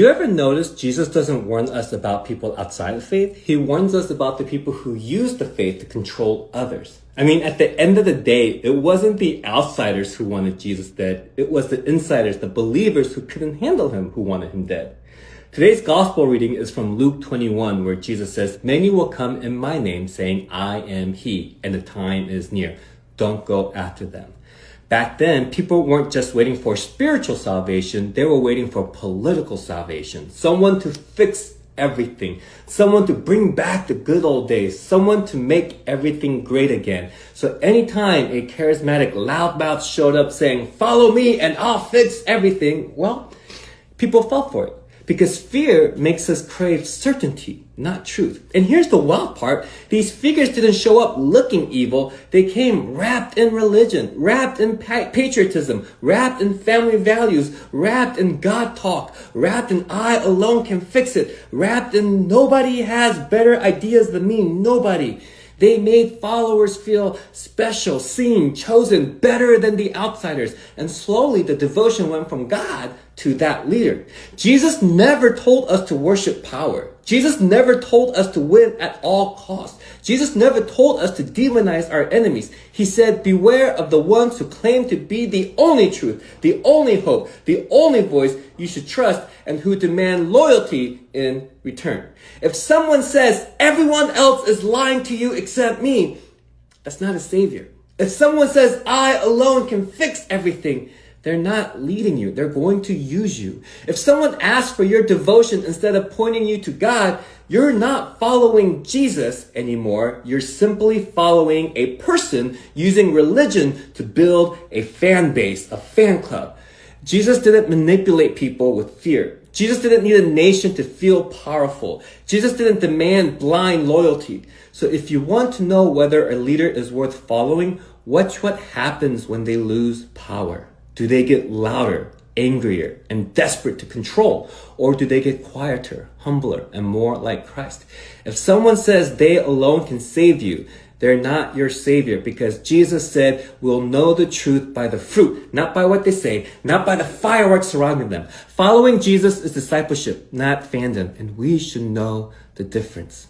You ever notice Jesus doesn't warn us about people outside of faith? He warns us about the people who use the faith to control others. I mean, at the end of the day, it wasn't the outsiders who wanted Jesus dead. It was the insiders, the believers who couldn't handle him, who wanted him dead. Today's gospel reading is from Luke 21, where Jesus says, "Many will come in my name saying, I am he, and the time is near. Don't go after them." Back then, people weren't just waiting for spiritual salvation, they were waiting for political salvation. Someone to fix everything. Someone to bring back the good old days. Someone to make everything great again. So anytime a charismatic loudmouth showed up saying, "Follow me and I'll fix everything," well, people fell for it. Because fear makes us crave certainty, not truth. And here's the wild part. These figures didn't show up looking evil. They came wrapped in religion, wrapped in patriotism, wrapped in family values, wrapped in God talk, wrapped in I alone can fix it, wrapped in nobody has better ideas than me, nobody. They made followers feel special, seen, chosen, better than the outsiders. And slowly the devotion went from God to that leader. Jesus never told us to worship power. Jesus never told us to win at all costs. Jesus never told us to demonize our enemies. He said, beware of the ones who claim to be the only truth, the only hope, the only voice you should trust, and who demand loyalty in return. If someone says, everyone else is lying to you except me, that's not a savior. If someone says, I alone can fix everything, they're not leading you. They're going to use you. If someone asks for your devotion instead of pointing you to God, you're not following Jesus anymore. You're simply following a person using religion to build a fan base, a fan club. Jesus didn't manipulate people with fear. Jesus didn't need a nation to feel powerful. Jesus didn't demand blind loyalty. So if you want to know whether a leader is worth following, watch what happens when they lose power. Do they get louder, angrier, and desperate to control? Or do they get quieter, humbler, and more like Christ? If someone says they alone can save you, they're not your savior, because Jesus said we'll know the truth by the fruit, not by what they say, not by the fireworks surrounding them. Following Jesus is discipleship, not fandom, and we should know the difference.